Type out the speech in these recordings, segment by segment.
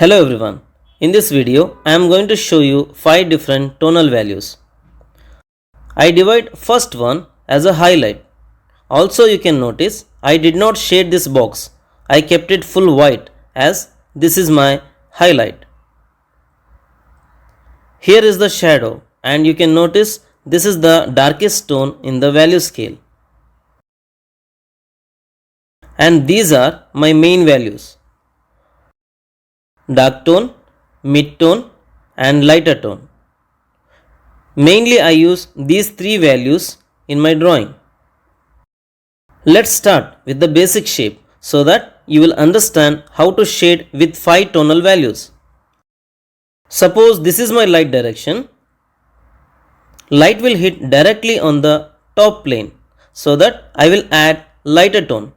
Hello everyone. In this video, I am going to show you 5 different tonal values. I divide first one as a highlight. Also you can notice I did not shade this box. I kept it full white as this is my highlight. Here is the shadow and you can notice this is the darkest tone in the value scale. And these are my main values: dark tone, mid tone and lighter tone. Mainly I use these three values in my drawing. Let's start with the basic shape so that you will understand how to shade with 5 tonal values. Suppose this is my light direction. Light will hit directly on the top plane so that I will add lighter tone.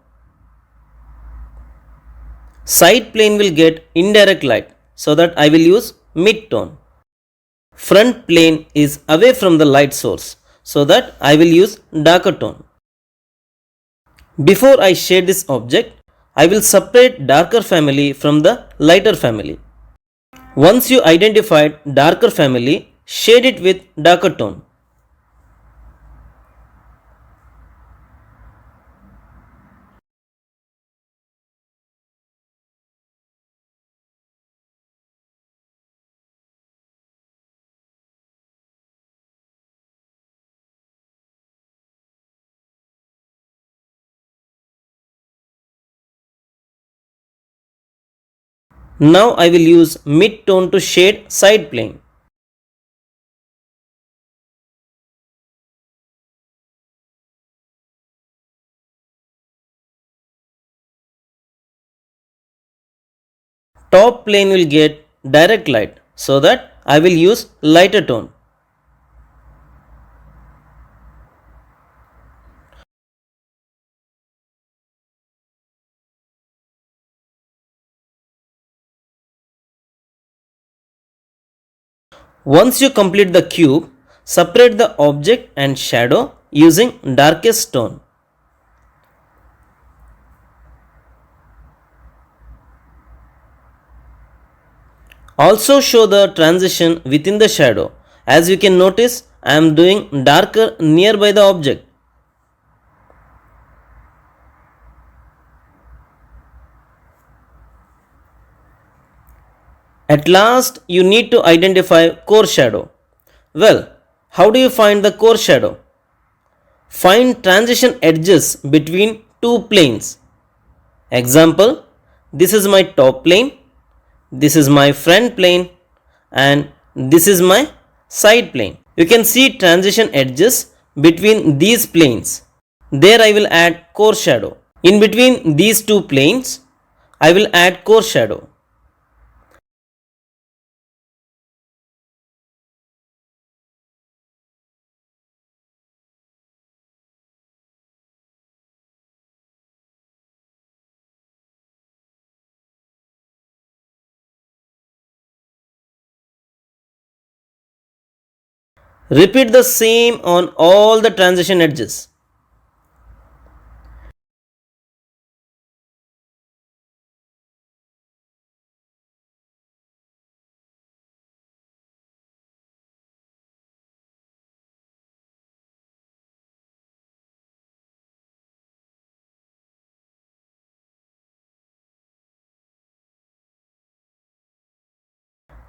Side plane will get indirect light so that I will use mid tone. Front plane is away from the light source so that I will use darker tone. Before I shade this object, I will separate darker family from the lighter family. Once you identified darker family, shade it with darker tone. Now I will use mid tone to shade side plane. Top plane will get direct light so that I will use lighter tone. Once you complete the cube, separate the object and shadow using darkest tone. Also show the transition within the shadow. As you can notice, I am doing darker nearby the object. At last, you need to identify core shadow. Well, how do you find the core shadow? Find transition edges between two planes. Example, this is my top plane, this is my front plane and this is my side plane. You can see transition edges between these planes. There I will add core shadow. In between these two planes, I will add core shadow. Repeat the same on all the transition edges.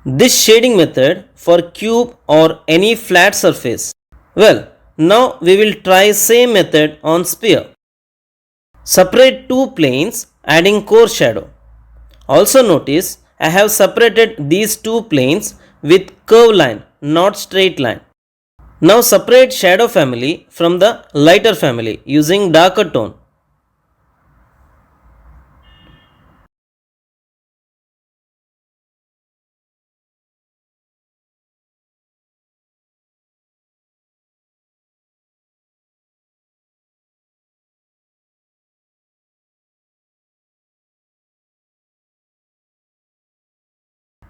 This shading method for cube or any flat surface. Well, now we will try same method on sphere. Separate two planes adding core shadow. Also notice I have separated these two planes with curve line, not straight line. Now separate shadow family from the lighter family using darker tone.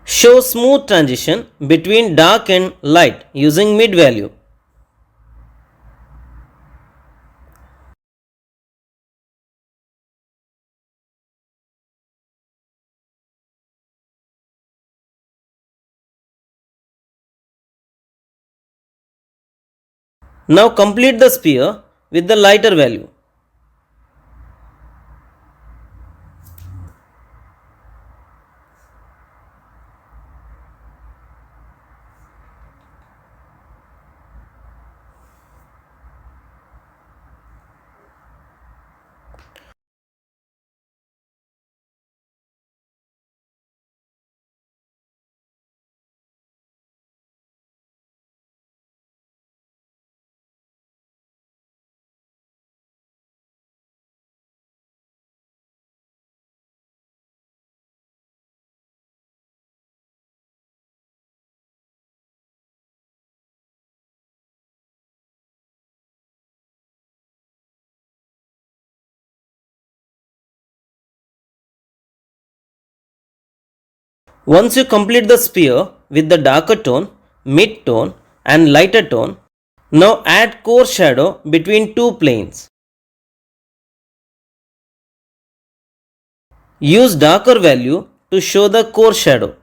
Show smooth transition between dark and light using mid value. Now complete the sphere with the lighter value. Once you complete the sphere with the darker tone, mid tone and lighter tone, now add core shadow between two planes. Use darker value to show the core shadow.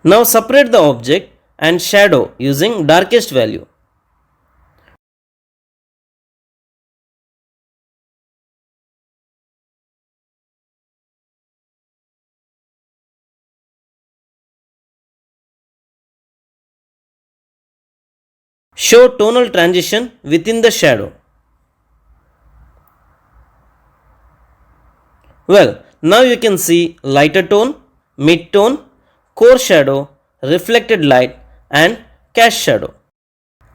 Now separate the object and shadow using darkest value. Show tonal transition within the shadow. Well, now you can see lighter tone, mid tone, core shadow, reflected light and cast shadow.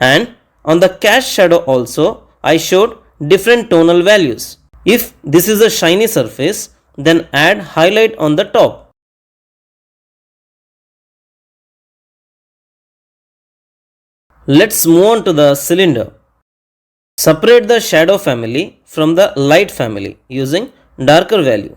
And on the cast shadow also I showed different tonal values. If this is a shiny surface, then add highlight on the top. Let's move on to the cylinder. Separate the shadow family from the light family using darker value.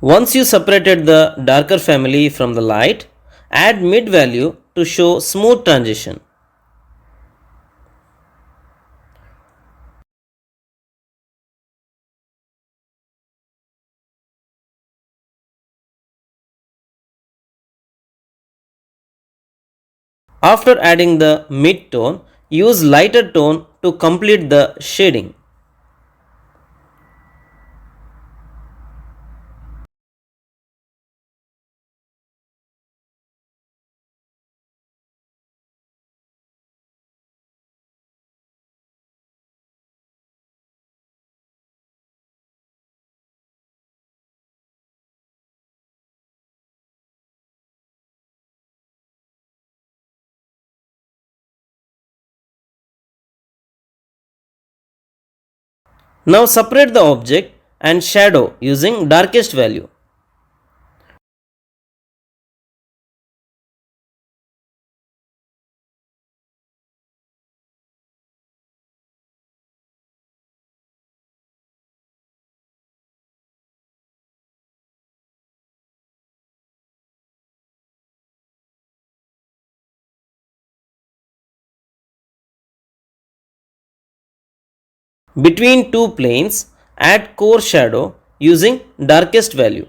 Once you separated the darker family from the light, add mid value to show smooth transition. After adding the mid tone, use lighter tone to complete the shading. Now separate the object and shadow using darkest value. Between two planes, add core shadow using darkest value.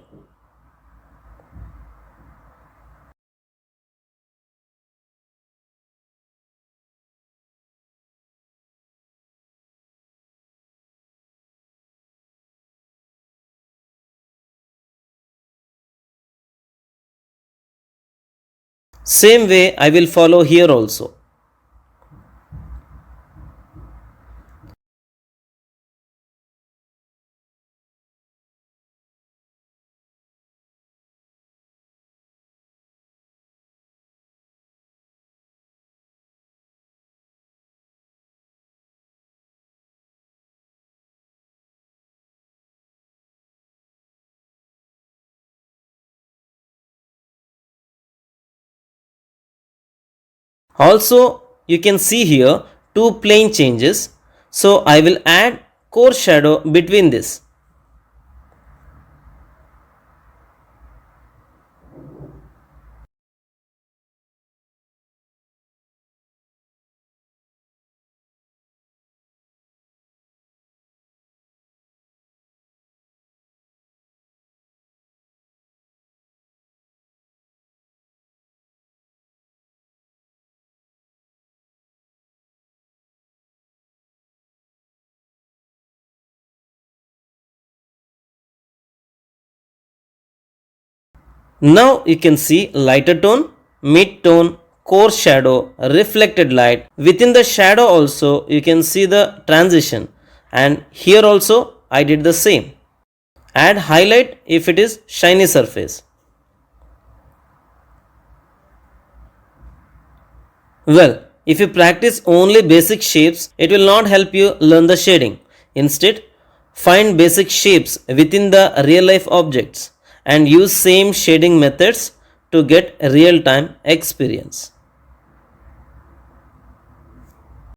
Same way I will follow here also. Also, you can see here two plane changes. So I will add core shadow between this. Now you can see lighter tone, mid tone, core shadow, reflected light. Within the shadow also you can see the transition, and here also I did the same. Add highlight if it is shiny surface. Well, if you practice only basic shapes, it will not help you learn the shading. Instead, find basic shapes within the real life objects and use same shading methods to get real time experience.